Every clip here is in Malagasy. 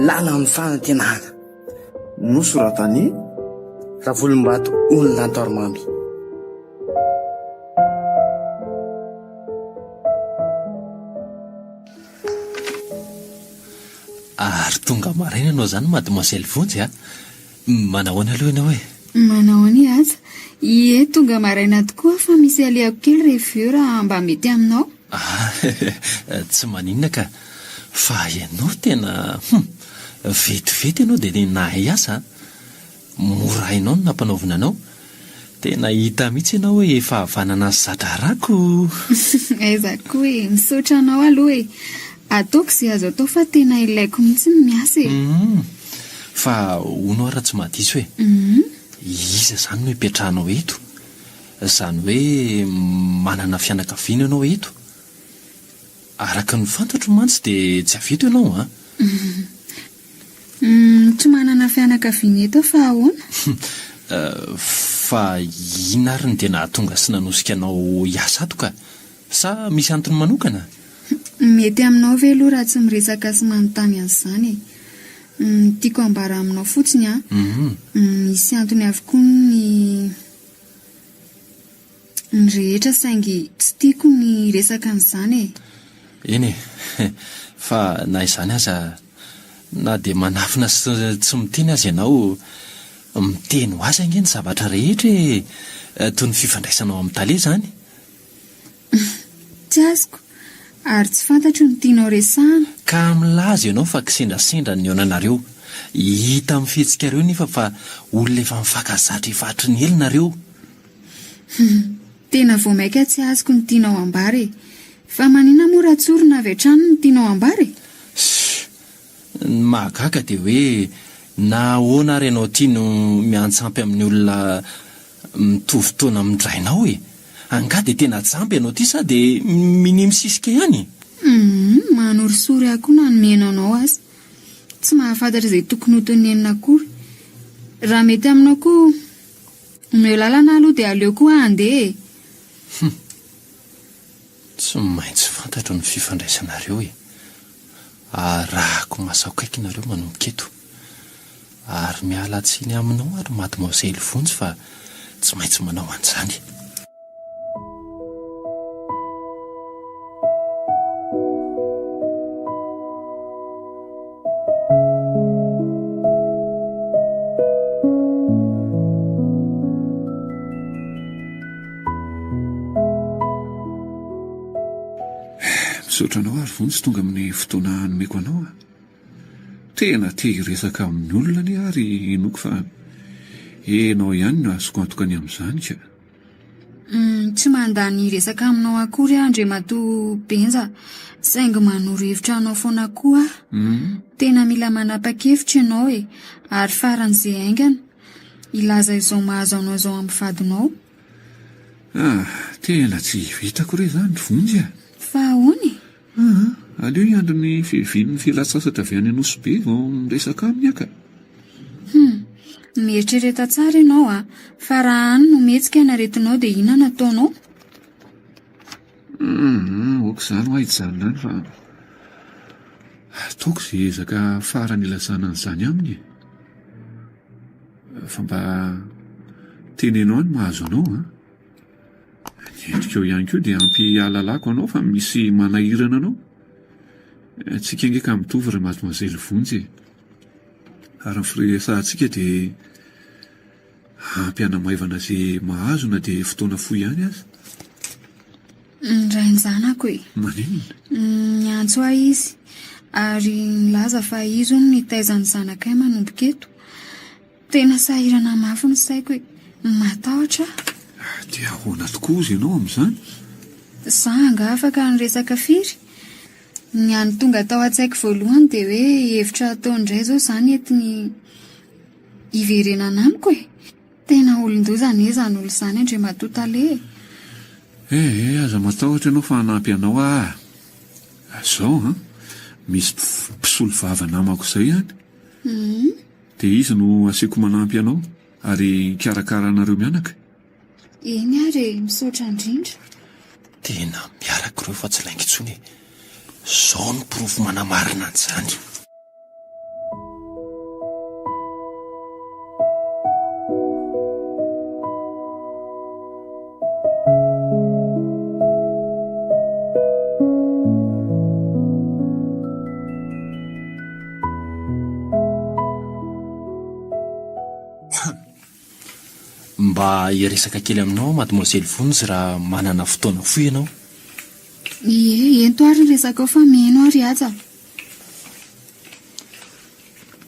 lala amin'ny fanantenana nosoratany Ravolombato olona Antorimamy. Ary tonga maraina anao zany mademoiselle Vonjy a. Manahoana aloha ianao e? Manahoany aza? Ie, tonga maraina tokoa fa misy alehako kely rehefa eo raha mba mety aminao. Tsy maninona ka. Fa ianao tena vetivety ianao dia nahay asa. Mora hainao no nampanaovina anao. Tena hita mihitsy ianao hoe efa havanana sy zatra rako. Aiza koa e, misaotra anao aloha e. Ataoko izay azo atao fa tena ilaiko mihitsy ny miasa e. Fa hono ara tsy mahadiso hoe iza zany no hipetrahanao eto? Zany hoe manana fianakaviana ianao eto? Araka ny fantatro mantsy dia tsy avito ianao a? Tsy manana fianakaviana eto fa ahoana? Fa ina ary ny dia nahatonga sy nanosika anao hiasa ato ka? Sa misy antony manokana? Mety aminao ve aloha raha tsy miresaka sy manontany an'izany e. Tiako ambara aminao fotsiny a. Misy antony avokoa ny rehetra saingy tsy tiako ny resaka an'izany e. Eny e, fa na izany aza na dia manafina tsy miteny azy ianao, miteny ho azy ange ny zavatra rehetra e, toy ny fifandraisanao amin'ny tale zany. Tsy azoko, ary tsy fantatro ny tianao resahana. Ka milaza ianao fa kisendrasendra ny eonanareo. Hita amin'ny fihetsikareo nefa fa olona efa mifankazatra efa hatry ny elinareo. Tena vao maika tsy azoko ny tianao ambary. Fa manina mora tsorona avy hatrany ny tianao ambary? Ny mahagaga dia hoe na ahoana ary ianao tia no miantsampy amin'ny olona mitovy taona amin'drainao e. Anga dia tena jampy ianao ty sa dia minimisisika ihany? Manorisory akoho na nomena anao azy. Tsy mahafantatra izay tokony ho tenenina akory. Raha mety aminao koa omeo lalana aloha dia aleoko handeha. Tsy maintsy fantatro ny fifandraisanareo e. Arahako masakaiky nareo manomboka eto. Ary miala tsiny aminao ary mademoiselle Vonjy fa tsy maintsy manao an'izany. Misaotra anao ary Vonjy tonga amin'ny fotoana nomeko anao a. Tena te hiresaka amin'ny olona ny ary enoko fa enao ihany no azoko antokany amin'izany ka. Tsy mandany resaka aminao akory Andriamatoa Benja, saingy manoro hevitra anao foana koa. Tena mila manapa-kevitra ianao e, ary faran'izay aingana ilaza izao mahazo anao izao amin'ny vadinao. Tena tsy vitako re zany Vonjy a. Fa ahoana? Aleo iandro ny fivin'ny filatsasatra avy any Anosibe vao miresaka aminy aka. Mieritrereta tsara ianao a, fa raha any no metsika naretinao dia inona nataonao? Oka izany ho ahijanona any fa ataoko izay ezaka farany ilazana an'izany aminy. Fa mba tenenao ny mahazo anao a. Endrika eo ihany koa dia ampy alalako anao fa misy manahirana anao. Tsika ngeka mitovy ry mademoiselle Vonjy. Ary ny firesantsika dia ampy hanamaivana izay mahazo na dia fotoana fohy ihany aza. Rainy zanako e. Maninona? Miantso ahy izy, ary nilaza fa izy no nitaizany zanakay manomboka eto. Tena sahirana mafy ny saiko e. Matahotra. Dia ahoana tokoa izy ianao amin'izany? Zanga afaka niresaka firy. Ny any tonga tao an-tsaiko voalohany dia hoe hevitra ataony indray izao izany entiny hiverenana amiko e. Tena olon-dozana izany olo izany Andriamatoa tale. Aza matahotra ianao fa hanampy anao ah. Izao misy mpisolo vava namako izay ihany. dia izy no asiako manampy ianao ary karakara anareo mianaka. eny ary misaotra indrindra. tena miaraka ireo fa tsy lainga intsony zao ny pirofo manamarina an'izany. mba iresaka kely aminao mademoiselle Vonjy raha manana fotoana foy ianao. ento ary ny resaka ao fa meno ary aza.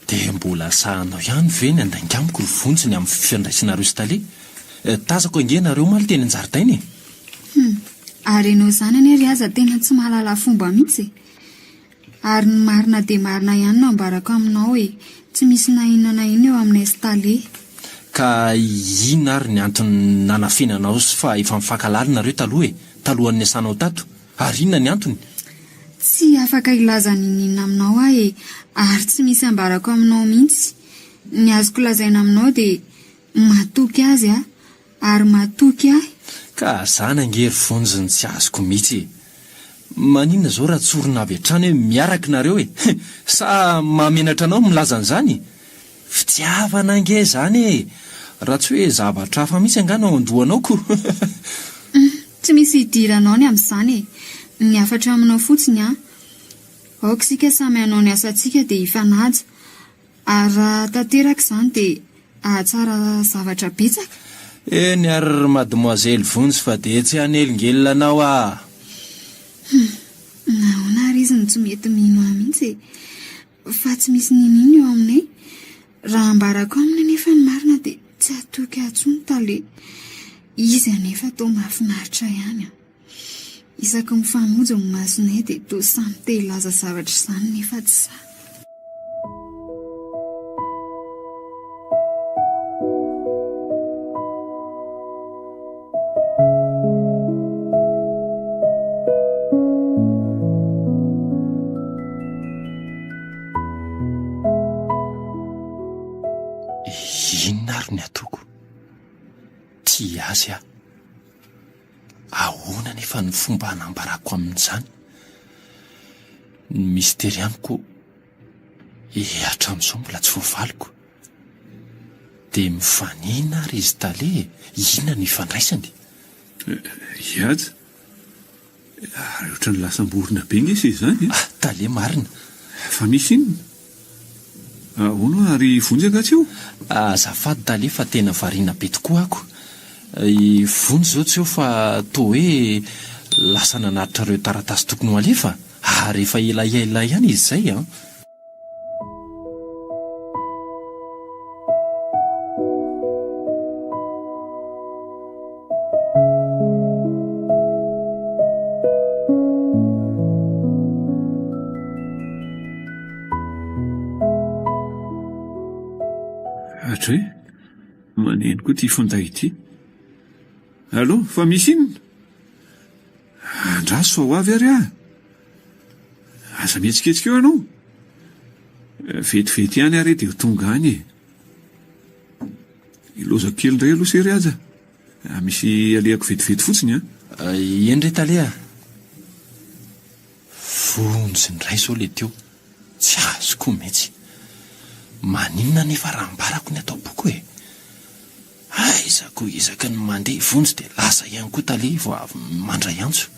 dia mbola sahanao ihany ve ny andainga amiko ry Vonjy ny amin'ny fifandraisanareo sy tale tazako angenareo maly teny an-jaridaina e. ary ianao zanany ary aza tena tsy mahalala fomba mihitsy ary ny marina dia marina ihany no ambarako aminao e tsy misy nahinana iny eo aminay sy tale. ka ina ary ny antony nanafenanao sy fa efa mifankalalina taloha e talohan'ny asanao tato ary inona ny antony? tsy afaka ilazany inina aminao ahy e ary tsy misy ambarako aminao mihitsy. ny azoko lazaina aminao dia matoky azy ary matoky ahy. ka zana angery Vonjy ny tsy azoko mihitsy. maninona zao raha tsorona avy hatrany hoe miaraka nareo e sa mamenatra anao milaza an'izany? fitiavana ange zany e raha tsy hoe zavatra hafa mihitsy angana ao andohanao ko. tsy misy hidiranao ny amin'izany e ny afatra aminao fotsiny aoka sika samy anao ny asantsika dia ifanaja ary raha tanteraka izany dia ahatsara zavatra betsaka. eny ary mademoiselle Vonjy fa dia tsy hanelingelina anao nahoana ary izy ny tsy mety mino ahy mihitsy fa tsy misy ninino eo aminay raha ambarako aminy nefa ny marina dia tsy hatoky atsony tale izy anefa tao mahafinaritra ihany isaka mifamonjy ny masonay dia to samy te hilaza zavatra izany nefa tsy sa. inona ary ny atoko tia azy ahoana nefa ny fomba hanambarako amin'izany ny mistery amiko hatramin'izao mbola tsy voavaliko dia mifanina ary izy tale inona ny ifandraisany? iady ary ohatra ny lasam-borona be nge izy izany tale marina fa misy inona ahoana ary Vonjy angatsy eo? azafady tale fa tena variana be tokoa ako. I Vonjy zao tsy eo fa toa hoe lasa nanaritra ireo taratasy tokony ho alefa ary efa elaela ihany izy izay hatra hoe maneno koa ty fonday ity. allo fa misy inona? andraso fa ho avy ary aza mihetsiketsika eo ianao? vetivety ihany ary dia ho tonga any ilozako kely indray aloha sery aza misy alehako vetivety fotsiny eny re talea Vonjy ndray zao le teo tsy azoko mihitsy maninona nefa raha ambarako ny atao boko aizako izaka ny mandeha Vonjy dia lasa ihany koa tale vao avy mandray antso.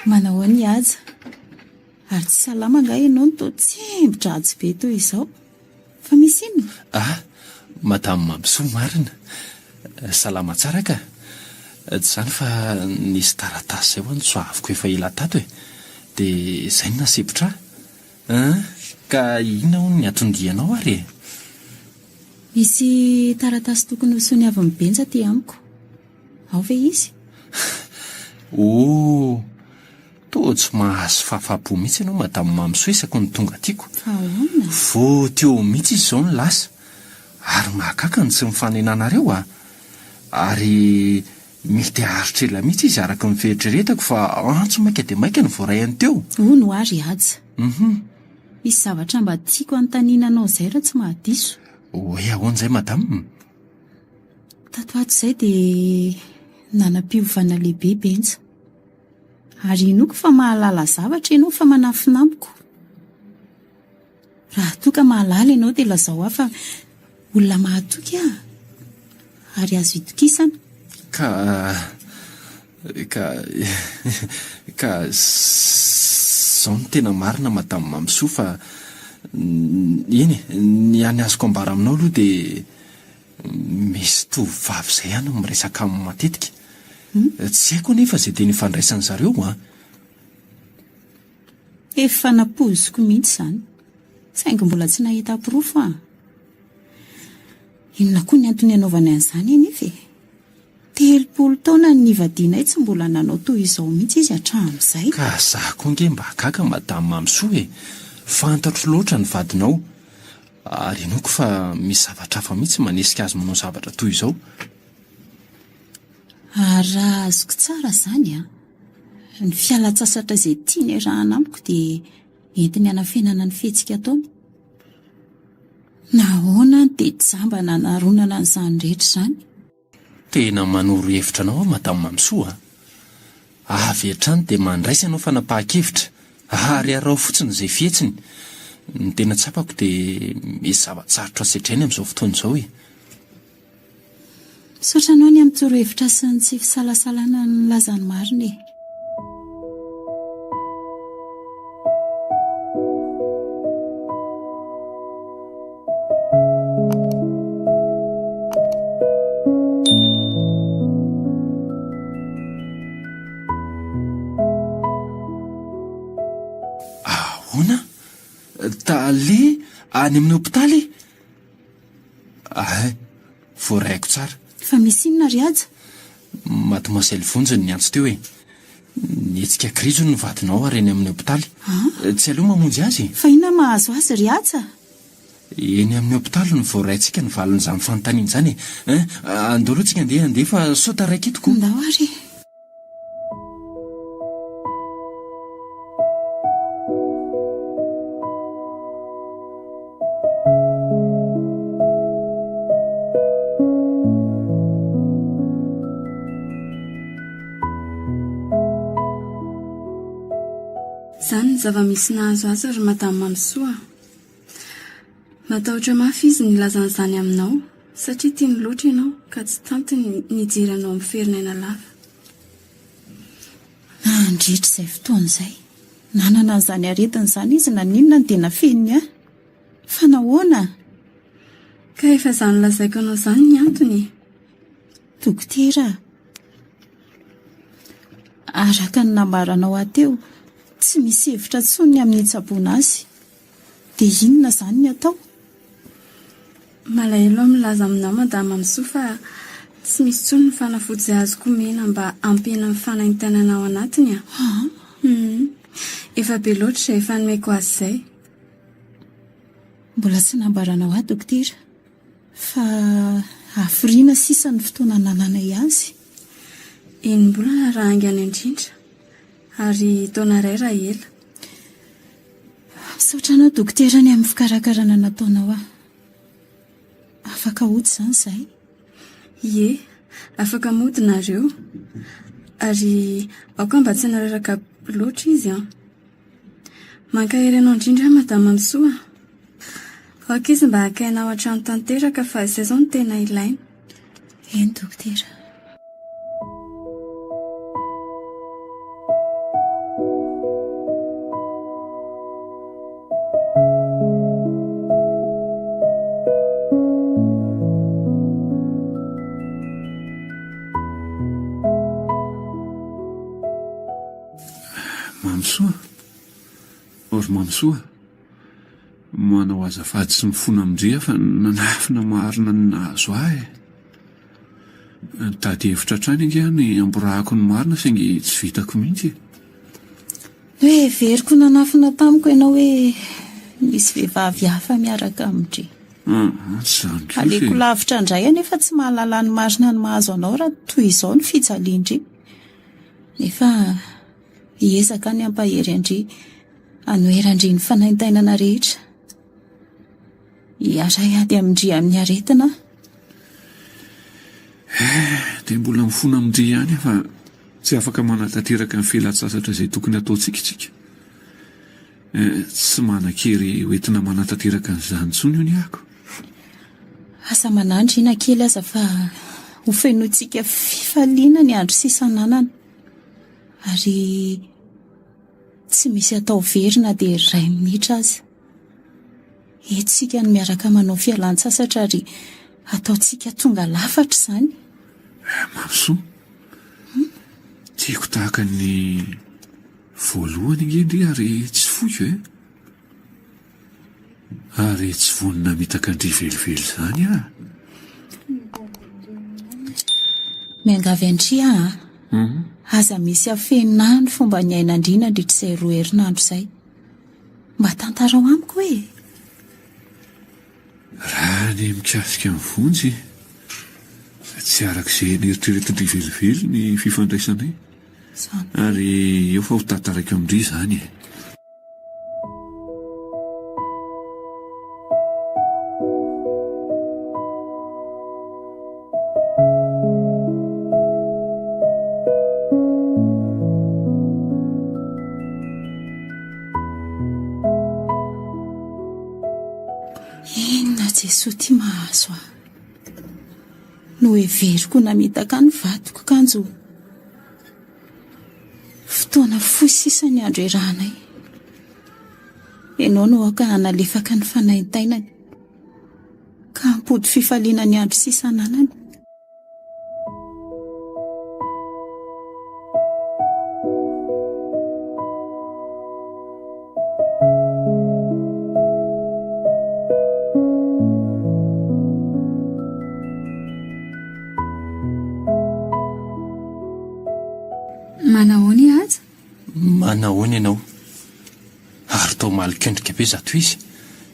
manao any aza ary tsy salama nga ianao ny to tsembotra atsy be toy izao fa misy inona? madamo mampisoa marina salama tsara ka tsy zany fa nisy taratasy zay ho any tsoaviko efa ela tato dia izay no nasebotra ka inona ho ny atondianao ary misy taratasy tokony hosoany avy mibenja ty amiko ao ve izy? toa tsy mahazo fahafapo mihitsy ianao madamo mamsoesako ny tonga tiako. Ahoana? Vo teo mihitsy izy zao ny lasa ary mahakaka ny tsy mifanenanareo ary mety aharitrela mihitsy izy araka ny feritreretako fa antso maika dia maika ny voarayany teo. Hono ary aja. Misy zavatra mba tiako anontaniananao izay raha tsy mahadiso. Hoe ahoan'izay madamo? Tato ato izay dia nanam-piovana lehibe benja. Ary inoko fa mahalala zavatra ianao fa manafinamiko. Raha toa ka mahalala ianao dia lazao fa olona mahatoky ary azo itokisana. Ka zao ny tena marina madamo mamsoa fa ny any azoko ambara aminao aloha dia misy tovovavy izay ihany no miresaka aminy matetika. Tsy haiko nefa izay dia nifandraisan zareo Efa napoziko mihitsy izany. Saingy mbola tsy nahita pirofo Inona koa ny antony anaovana an'izany anefa? 30 taona ny nivadianay tsy mbola nanao toy izao mihitsy izy hatramin'izay. Ka zaho koa nge mba gaga madamo mamsoa fantatro loatra ny vadinao ary inoko fa misy zavatra hafa mihitsy manesika azy manao zavatra toy izao. Raha azoko tsara izany ny fialan-tsasatra izay tiany arahana amiko dia entiny hanafenana ny fihetsika taona. Nahoana dia jamba naronana an'izany rehetra izany? Tena manoro hevitra anao madamo mamsoa. Avy hatrany dia mandraisa ianao fanapahan-kevitra ary arao fotsiny izay fihetsiny. Ny tena tsapako dia misy zava-tsarotra setrainy amin'izao fotoana izao Misaotra anao ny amin'ny torohevitra sy ny tsy fisalasalana ny lazany marina Ahoana? Tale any amin'ny hopitaly? Voaraiko tsara. Fa misy inona ry aja? Mademoiselle Vonjy ny antso teo nietsika krizo ny vadinao ary eny amin'ny hopitaly. Tsy aloha mamonjy azy. Fa inona mahazo azy ry aja? Eny amin'ny hopitaly ny voaraintsika ny valon'izany fanontaniana izany. Andao aloha tsika andeha fa sota raika etoko. Ndao ary. Izany ny zava-misy nahazo azy ry madamo mamsoa. Matahotra mafy izy nilazan'izany aminao satria tiany loatra ianao ka tsy tanty nijeranao amin'ny ferinana lava. Nandritra izay fotoana izay. Nanana an'izany aretiny izany izy na ninona dia nafeniny fa nahoana? Ka efa izany lazaiko anao izany ny antony. Dokotera, araka ny nambaranao ateo tsy misy hevitra tsony amin'ny hitsaboana azy. Dia inona izany ny atao? Malahelo milaza aminao madamo mamsoa fa tsy misy tsony ny fanafody izay azoko omena mba ampihana amin'ny fanaintainana ao anatiny Efa be loatra izay efa nomeko azy izay. Mbola tsy nambaranao dokotera fa hafiriana sisa ny fotoana nananay azy. Enim-bolana raha haingana indrindra ary taona iray raha ela. Misaotra anao dokotera ny amin'ny fikarakarana nataonao afaka hody izany izay? Ie, afaka mody nareo ary aoka mba tsy nararaka loatra izy Mankahery anao indrindra madamo mamsoa. Aoka izy mba hakainao hatrano tanteraka fa izay izao no tena ilaina. Eny dokotera. Mamsoa, manao azafady sy mifona amindria fa nanafina marina ny nahazo tady hevitra trany inge ny amborahako ny marina saingy tsy vitako mihitsy. hoe veriko nanafina tamiko ianao hoe misy vehivavy hafa miaraka amindry. Aleko lavitra indray nefa tsy mahalala ny marina ny mahazo anao raha toy izao ny fijaliandry. Nefa hiezaka ny ampahery andry anoherandry ny fanaintainana rehetra. Hiaray ady amindry amin'ny aretina. Dia mbola mifona amindry ihany fa tsy afaka manatanteraka ny fialan-tsasatra izay tokony ataontsika. Tsy manan-kery hoentina manatanteraka an'izany intsony io ny ako. Asa manandry ina kely aza fa ho fenointsika fifaliana ny andro sy isan'anana. Ary tsy misy atao verina dia 2 minitra aza. Etsika ny miaraka manao fialan-tsasatra ary ataontsika tonga lafatra izany. Mamsoa. Tiako tahaka ny voalohany ingendry ary tsy fohy ary tsy vonina mitakandry velively izany miangavy andry aza misy afenina ny fomba ny ainandrina andritrizay 2 herinandro izay. Mba tantarao amiko hoe raha ny mikasika ny vonjy tsy arak'izay nieritreretindry velively ny fifandraisanay ary eo fa ho tantarako amindry izany. Inona Jesoa ty mahazo aho no heveriko namitaka ny vatoko kanjo fotoana fohy sisa ny andro iranay. Ianao no aka analefaka ny fanaintainany ka ampody fifaliana ny andro sisa nanany. Manahoany aza? Manahoany ianao? Ary tao malikendrika be zato izy.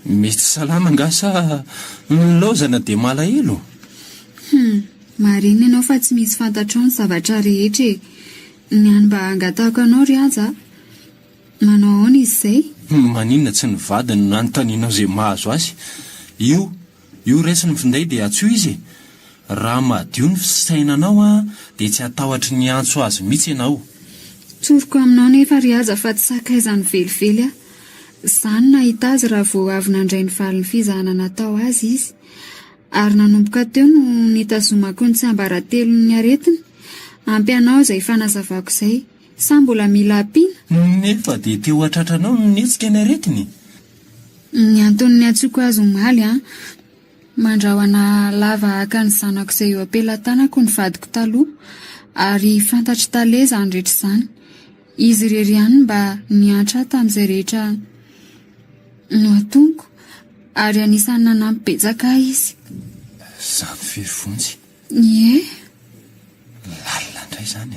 Mety salama nga sa nilozana dia malahelo? Marina ianao fa tsy misy fantatrao ny zavatra rehetra e. Ny any mba angatahako anao ry aza. Manao ahoana izy izay? Maninona tsy ny vadiny no anontanianao izay mahazo azy? Io raisiny finday dia atso izy. Raha madio ny fisainanao dia tsy atahotra ny antso azy mihitsy ianao. Tsoroko aminao nefa ry aza fa tsy sakaizany velively aho. Izany nahita azy raha vao avy nandray ny valiny fizahana natao azy izy. Ary nanomboka teo no nitazomako ny tsiambaratelo ny aretina. Ampy anao izay fanazavako izay. Sa mbola mila ampiana? Nefa dia teo atratranao no nihetsika ny aretiny. Ny anton'ny atsoko azy omaly mandrahoana lava haka ny zanako izay eo ampelantanako ny vadiko taloha. Ary fantatry taleza ny rehetra izany. Izy irery ihany mba niantra tamin'izay rehetra no atonko. Ary anisany nanampy betsaka izy. Izany very vonjy. Ie. Lalina indray izany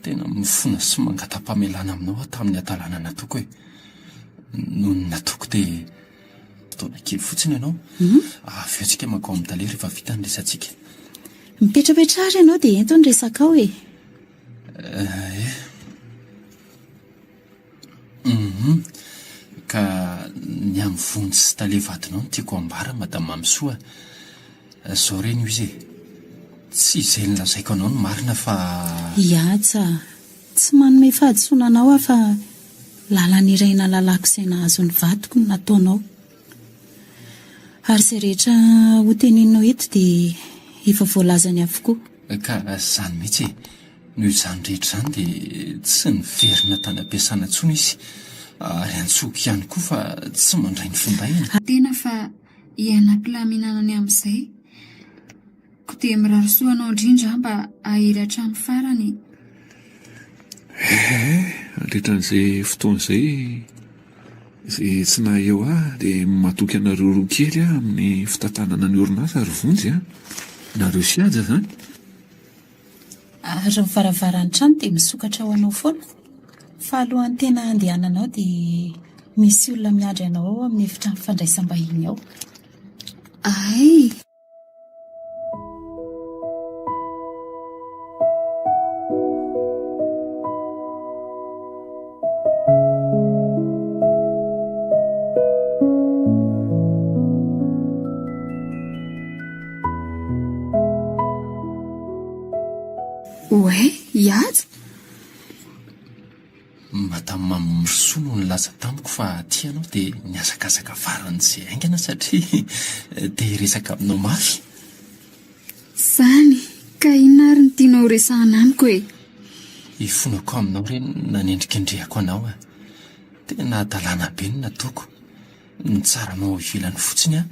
Tena mifona sy mangata-pamelana aminao tamin'ny atalana natoko hoe. Noho ny natoko dia taona kely fotsiny ianao. Avy antsika makao amin'ny tale rehefa vita ny resantsika. Mipetrapetra ary ianao dia ento ny resaka ao e. Ka ny amin'ny vonjy sy tale vadinao no tiako ambara madama Mamsoa. Zao reny io izy tsy izay nilazaiko anao no marina fa Iatsa, tsy manome fahadisoana anao fa lalana iray nalalako izay nahazo ny vatoko no nataonao. Ary izay rehetra ho teneninao eto dia efa voalazany avokoa. Ka izany mihitsy noho izany rehetra izany dia tsy niverina tany ampiasana intsony izy. Ary antsoko ihany koa fa tsy mandray ny findaina. Tena fa ianam-pilaminana amin'izay. Ko dia mirarosoanao indrindra mba ahiry hatramin'ny farany. Andretran'izay fotoana izay tsy nahay eo dia matoky anareo roa kely amin'ny fitantanana ny orinasa ary vonjy nareo sy aja izany. Ary ny varavaran'ny trano dia misokatra ho anao foana Fahalohany tena andehananao dia misy olona miandry anao ao amin'ny efitrano fandraisam-bahiny ao. Ay, oe iaza matamamyrosoa no nilaza tamiko fa ty anao dia niazakazaka faran'izay aingana satria dia resaka aminao mafy. zany ka inona ary ny tianao resahana amiko e? Ifonako aminao reny nanendrikendrehako anao a. Tena adalàna be ny nataoko. Ny tsaranao ivelany fotsiny a.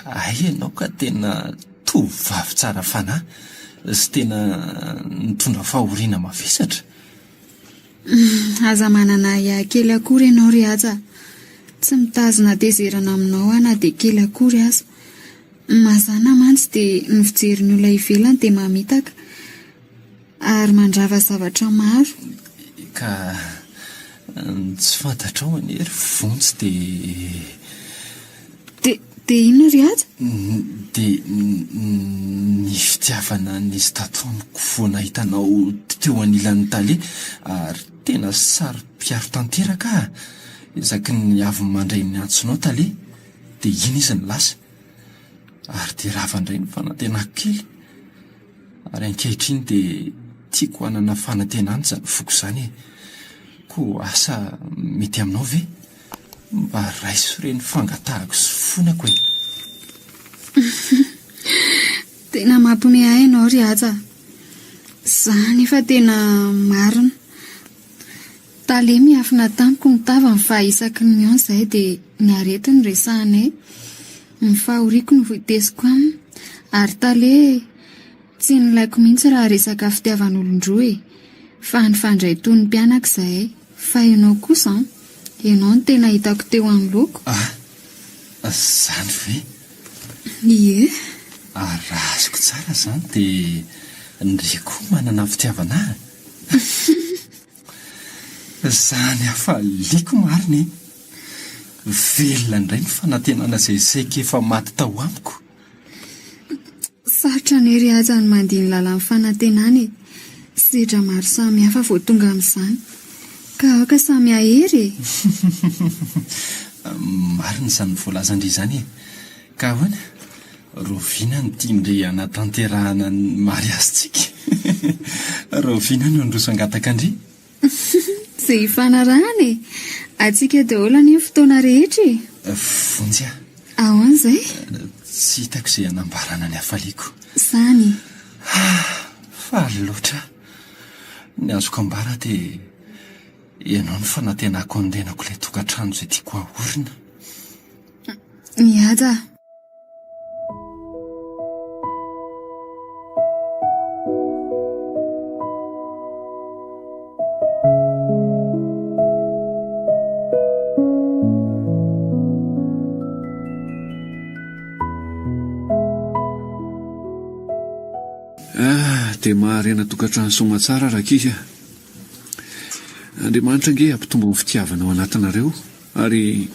Ay ianao ka tena tovovavy tsara fanahy sy tena nitondra fahoriana mavesatra. Aza manana kely akory ianao ry aza. Tsy mitazona dezerana aminao na dia kely akory aza. Mazana mantsy dia ny fijeriny olona ivelany dia mamitaka ary mandrava zavatra maro. Ka tsy fantatrao anery vontsy dia inona ry aza? dia ny fitiavana nisy tato amiko foana hitanao teo anilan'ny tale ary tena sary-piaro tanteraka isaky ny avy mandray ny antsonao tale dia iny izy ny lasa ary dia ravandray ny fanantenako kely ary ankehitriny dia tiako hanana fanantenany zany foko zany ko asa mety aminao ve mba raiso reny fangatahako sy fonako e. Tena mampiomehy ahy ianao ry aza. Zany efa tena marina. Tale miafina tamiko ny tavany fa isaky ny mion izay dia ny arety ny resahanay. Ny fahoriako ny voitesiko aminy ary tale tsy nilaiko mihitsy raha resaka fitiavan'olon-droa e. Fa ny fandray toy ny mpianaka izay. Fa ianao kosa ianao ny tena hitako teo anoloko. Zany ve? Ie. Raha azoko tsara zany dia ndreko manana fitiavana. Zany hafaliako mariny. Velona indray ny fanantenana izay saika efa maty tao amiko. Sarotra ny ry aza ny mandihy ny lalan'ny fanantenana e. Sedra maro samy hafa vao tonga amin'izany. Ka aoka samy ahery e. Marina izany voalazandry izany e. Ka ahoana? Rovina ny tiandre anatanterahana ny mariazitsika. Rovina no ndrosangataka andry. Izay hifanarahana e. Atsika daholo ny fotoana rehetra e. Vonjy a. Ahoana izay? Tsy hitako izay hanambarana ny hafaliako. Zany. Faly loatra. Ny azoko ambara dia ianao ny fanantenako andenako ilay tokantrano izay tiako ahorina. Mihaja. Dia maharena tokantrano somatsara rakizy a. Andriamanitra ange ampitombo ny fitiavana ao anatinareo ary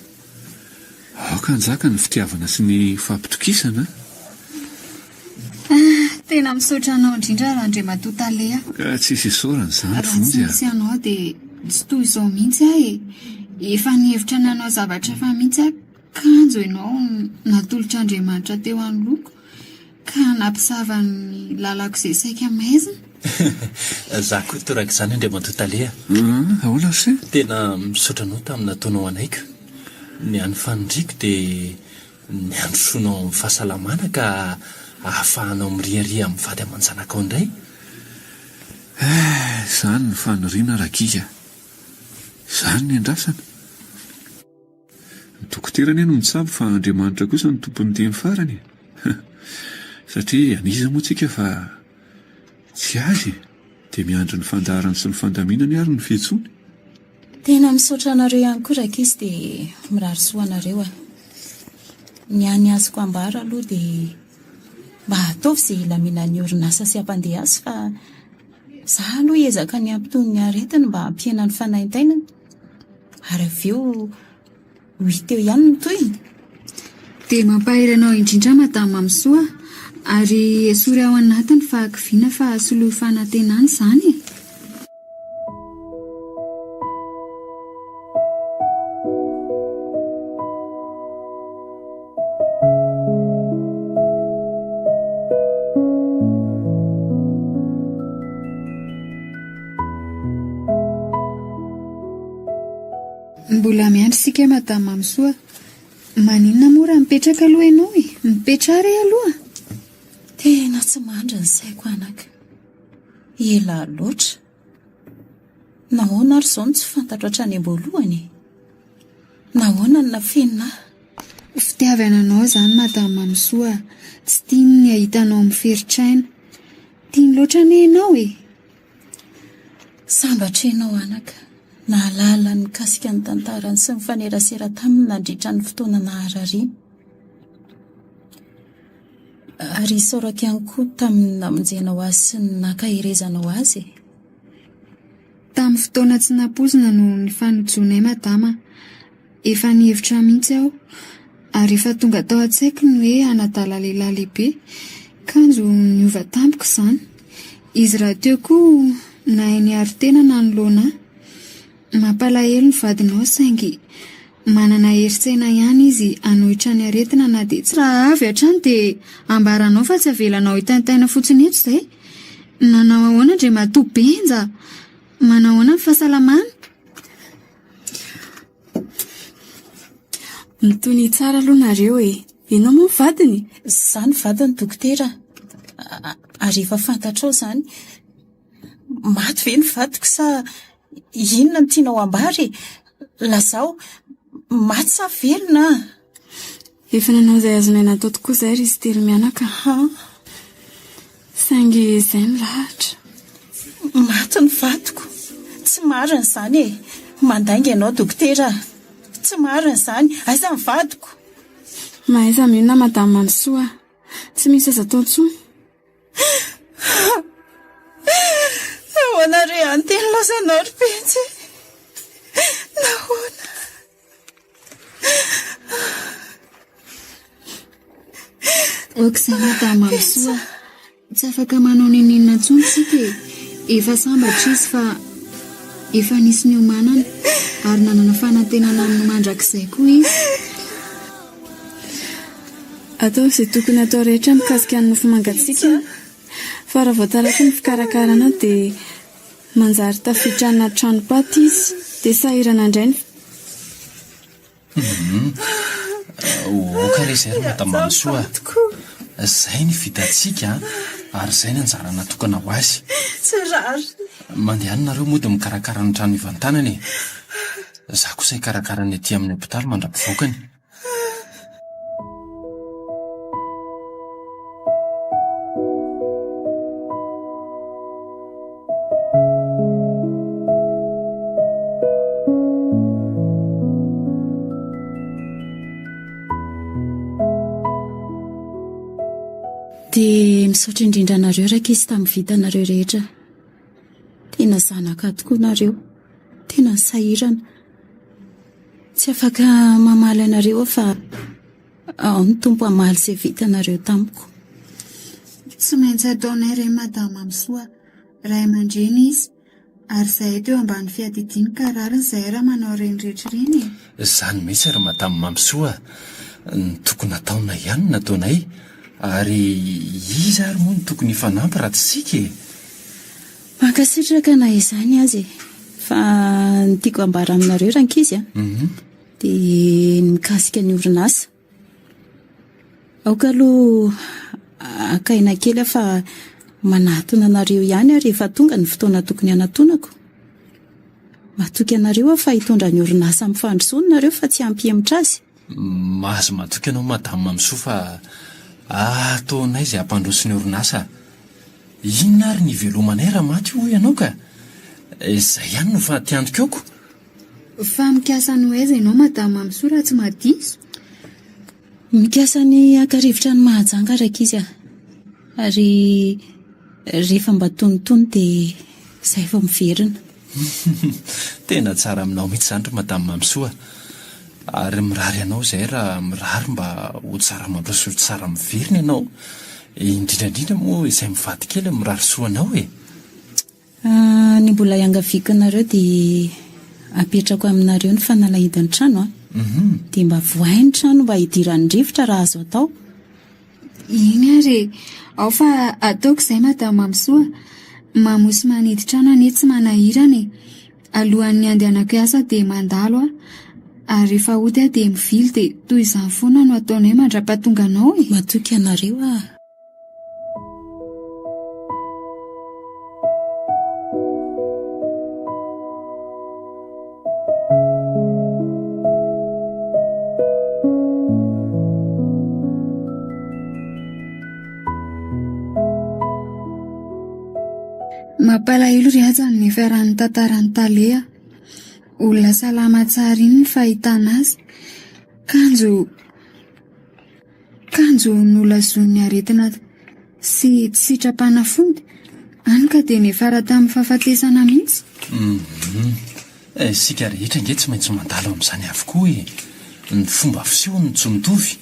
aoka anjaka ny fitiavana sy ny fampitokisana. Tena misaotra anao indrindra raha Andriamatoa Talea. Ka tsisy isaorana izany Raha vonjy tsy a. misy anao dia tsy toy izao mihitsy ahy e. Efa nihevitra nanao zavatra fa mihitsy ahy kanjo ianao natolotra Andriamanitra teo anoloko ka nampisava ny lalako izay saika maizina. Za koa toraka izany Andriamatoa Talea. Ahoana se? Tena misaotra anao tamin'ny nataonao anaika. Ny any fanindriko dia ny androsoanao amin'ny fahasalamana ka ahafahanao miriaria amin'ny vady aman-janakao indray. Izany ny faniriana rakiza. Izany ny andrasana. Ny dokoterany no mitsabo fa Andriamanitra kosa ny tompony teny farany. Satria aniza moa tsika fa tsy azy dia miandry ny fandaharany sy ny fandaminany ary ny fihetsoany. Tena misaotra anareo ihany koa rakizy dia mirary soa anareo a. Ny any azoko ambara aloha dia mba ataovy izay ilamina ny orinasa sy hampandeha azy fa za aloha ezaka ny ampitony ny aretina mba hampiena ny fanaintainana ary avy eo hita eo ihany ny toyny. Dia mampahiranao indrindra madama Mamsoa ary esory ao anatiny fa hakiviana fa soloa fanantenana izany. Mbola miandry sika madama Mamsoa. Maninona mora mipetraka aloha ianao e? Mipetrara aloha. Tena tsy mandra ny saiko anaka. Ela loatra. Nahoana ary izao no tsy fantatra hatrany am-boalohany. Nahoana ny nafenina. Fitiavananao izany madama Mamsoa. Tsy tiany ny ahitanao miferitraina. Tiany loatra ny ianao e. Sambatra ianao anaka. Nahalala ny kasika ny tantarany sy ny fanerasera taminy nandritra ny fotoana naharariana. Ary isaoraka ihany koa tamin'ny namonjenao azy sy ny nakaherezanao azy. Tamin'ny fotoana tsy nampozina no ny fanojonay madama. Efa nihevitra mihitsy aho. Ary efa tonga tao an-tsaiko ny hoe hanadala lehilahy lehibe. Kanjo niova tampoko izany. Izy raha teo koa nahay ny aro-tena na ny loana. Mampalahelo ny vadinao saingy manana heritsaina ihany izy anohitra ny aretina na dia tsy raha avy hatrany dia ambaranao fa tsy avelanao hitantaina fotsiny eto izay. Nanao ahoana ndre matoa benja. Manao ahoana ny fahasalamana? Mitony tsara aloha nareo e. Ianao moa vadiny? Zany vadiny dokotera. Ary efa fantatrao izany. Maty ve ny vadiko sa inona no tianao ambary? Lazao maty sa velona? Efa nanao izay azonay natao tokoa izay ry izy tery mianaka. Saingy izay milahatra. Maty ny vadiko. Tsy marina izany e. Mandainga ianao dokotera. Tsy marina izany. Aiza ny vadiko? Mahaiza mihona madama Mamsoa. Tsy misy aza tao intsony. Nahoana re anteny lozanao ry Benjy? Nahoana? Okizay madama Mamsoa. Tsy afaka manao ninina intsony sika e. Efa sambatra izy fa efa nisy ny omanana ary nanana fanantenana amin'ny mandrakizay koa izy. Atao izay tokony atao rehetra mikasika ny nofo mangatsiaka. Fa raha voataraka ny fikarakarana dia manjary tafiditra trano paty izy dia sahirana indray. Oka izay ry madama Mamsoa. Izay ny vitantsika ary izay ny anjara natokana ho azy. Tsirary. Mandeha nareo mody mikarakara ny trano ivantanany. Za kosa hikarakarany aty amin'ny hopitaly mandra-pivoakany. Dia misaotra indrindra nareo raika izy tamin'ny vitanareo rehetra. Tena zanaka tokoa nareo. Tena sahirana. Tsy afaka mamaly anareo fa ao ny tompo hamaly izay vitanareo tamiko. Tsy maintsy ataonay ray madama Mamsoa. Ray aman-dreny izy. Ary zahay teo ambany fiadidiany karariny zahay raha manao reny rehetra reny. Izany mihitsy ry madama Mamsoa. Ny tokony ataona ihany nataonay. Ary izy ary moa ny tokony hifanampy raha tsy sika e. Mankasitraka na izany azy. Fa ny tiako ambara aminareo rankizy dia mikasika ny orinasa. Aoka aloha akaina kely fa manatona anareo ihany ary efa tonga ny fotoana tokony hanatonako. Matoky anareo fa hitondra ny orinasa amin'ny fandrosoana nareo fa tsy hampihemitra azy. Mahazo matoky ianao madama Mamsoa fa ataonay izay hampandroso ny orinasa. Inona ary ny velomanay raha maty hoy ianao ka? Izay ihany no fahatyandrokako. Fa mikasa ny hoaiza ianao madama Mamsoa raha tsy mahadiso? Mikasa ny akarivotra ny mahajanga raika izy. Ary rehefa mba tonitony dia izay vao miverina. Tena tsara aminao mihitsy zany ry madama Mamsoa. Ary mirary ianao izay raha mirary mba ho tsara mampiroso tsara miverina ianao. Indrindrandrindra moa izay mivady kely mirary soanao e. Ny mbola iangaviako nareo dia apetrako aminareo ny fanalahidany trano dia mba vohainy trano mba hidiran'ny rivotra raha azo atao. Iny ary ao fa ataoko izay madama Mamsoa. Mamosy manidy trano anie tsy manahirana e. Alohan'ny andehanako hiasa dia mandalo ary rehefa hody dia mivily dia toy izany foana no ataonay mandra-pahatonga anao e. Matoky anareo Mampalahelo ry aza ny fiarahan'ny tantaran'ny Talea. Olona salama tsara iny ny fahitana azy. Kanjo nolazoan'ny aretina sy sitrapanafody. Any ka dia nefara tamin'ny fahafatesana mihitsy. Sika rehetra nge tsy maintsy mandalo amin'izany avokoa e. Ny fomba fisehoany tsy mitovy.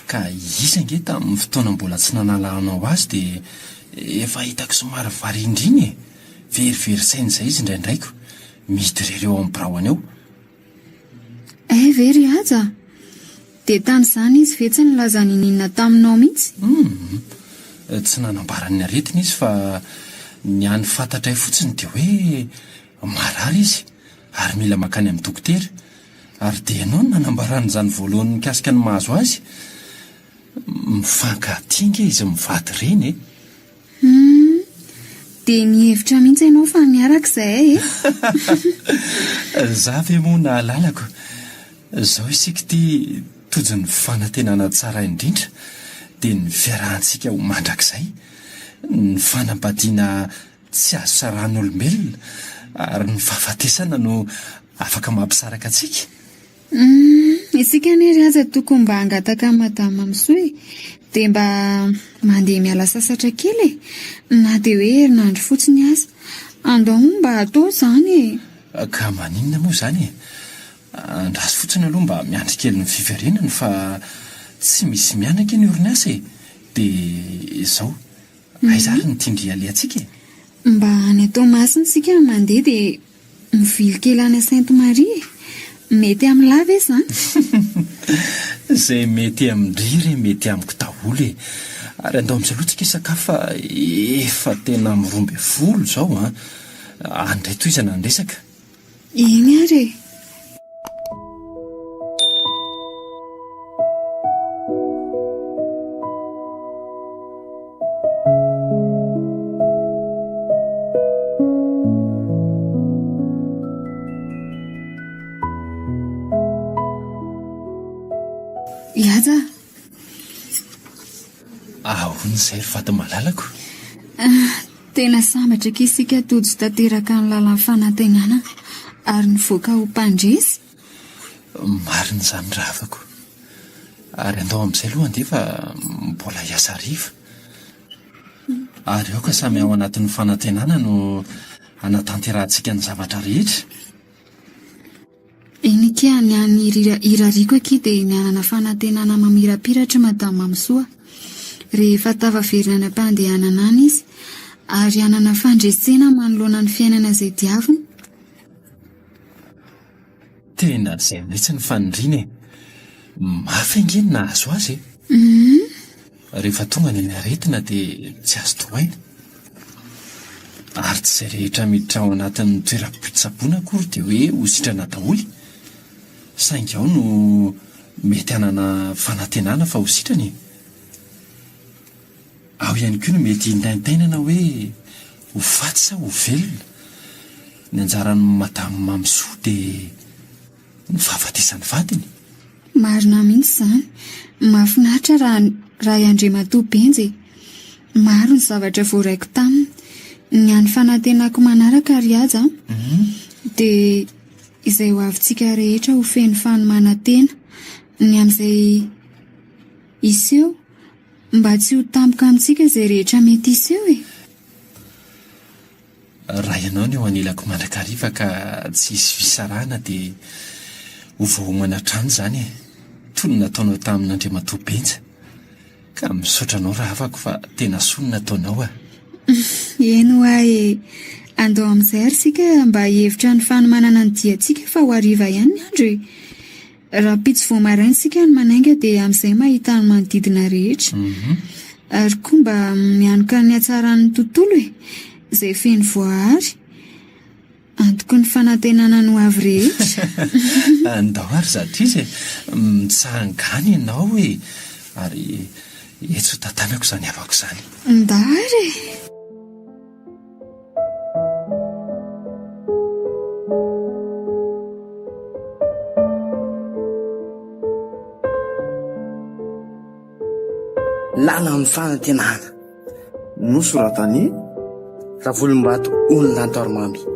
Ka iza nge tamin'ny fotoana mbola tsy nanalahanao azy dia efa hitako somary varindriny e. Verivery saina izay izy indraindraiko. Midorereo amin'ny biraony eo. Very aza. Dia tamin'izany izy ve tsy nilazany ninona taminao mihitsy? Tsy nanambaran'ny aretina izy fa ny any fantatray fotsiny dia hoe marary izy ary mila makany amin'ny dokotera. Ary dia ianao no nanambaran'izany voalohany mikasika ny mahazo azy. Mifankatinga izy mivady reny e. Dia nihevitra mihitsy ianao fa niarak'izay e. Za ve moa nahalalako. Izao isika ty tojo ny fanantenana tsara indrindra dia ny fiarahantsika ho mandrakizay. Ny fanambadiana tsy azo saran'olombelona ary ny fahafatesana no afaka mampisaraka antsika. Isika nery aza tokony mba hangataka madama Mamsoa dia mba mandeha miala sasatra kely e. Na dia hoe herinandro fotsiny aza. Andao mba atao izany e. Ka maninona moa izany e. Andraso fotsiny aloha mba miandry kely ny fiverenana fa tsy misy mianaka ny orinasa e. Dia izao aiza ary ny tindry alehantsika e. Mba any Tomasiny sika mandeha dia mivily kely any Sainte-Marie. Mety amin'ny lava e izany. Izay mety amin'ny riry mety amiko daholo e. Ary andao amin'izalohantsika sakafo fa efa tena miromby folo izao andray toizana ny resaka. Iny ary e. Iaza. Ahon'izay ry vady malalako. Tena sambatra isika tojo tanteraka ny lalan'ny fanantenana ary nivoaka ho mpandresy. Marina izany ravako. Ary andao amin'izay aloha andeha fa mbola hiasa hariva. Ary ao ka samy ao anatin'ny fanantenana no anatanterantsika ny zavatra rehetra. Iny kia ny any irariko aky dia ny anana fanantenana mamirapiratra madama Mamsoa. Rehefa tavaverina am-pandehanana any izy ary anana fandresena manoloana ny fiainana izay diaviny. Tena izay mihitsy ny fanindrina e. Mafy angeny nahazo azy e. Rehefa tonga ny aretina dia tsy azo tohaina. Ary tsy izay rehetra miditra ao anatin'ny toeram-pitsaboana akory dia hoe ho sitrana daholo. Saingy ao no mety hanana fanantenana fa ho sitrany. Ao ihany koa no mety hintaintainana hoe ho faty sa ho velona. Ny anjaran'ny madama Mamsoa dia ny fahafatesany vadiny. Marina mihitsy izany. Mahafinaritra raha Andriamatoa Benjy. Maro ny zavatra voaraiko taminy. Ny any fanantenako manaraka ry aza dia izay ho avintsika rehetra ho feno fanomanantena. Ny amin'izay iseho mba tsy ho tampoka amintsika izay rehetra mety iseho e. raha ianao ny eo anilako mandrakariva ka tsy hisy fisarahana dia ho vohomana trano izany e, toy ny nataonao tamin'Andriamatoa Benja, ka misaotranao raha afako fa tena soa ny nataonao a. Eno ahy andao amin'izay ary sika mba hevitra ny fanomanana ny diantsika fa ho hariva ihany ny andro e. Raha pitsy vao maraina sika ny manainga dia amin'izay mahita ny manodidina rehetra. Ary koa mba mianoka ny hatsaran'ny tontolo e, izay feno voahary, antoko ny fanantenana ny ho avy rehetra. Andao ary zato izy e, mitsahangany ianao e, ary etso tantanako izany avako izany. Ndary e. Lala amin'ny fanantenana nosoratany Ravolombato Olonantoromamy.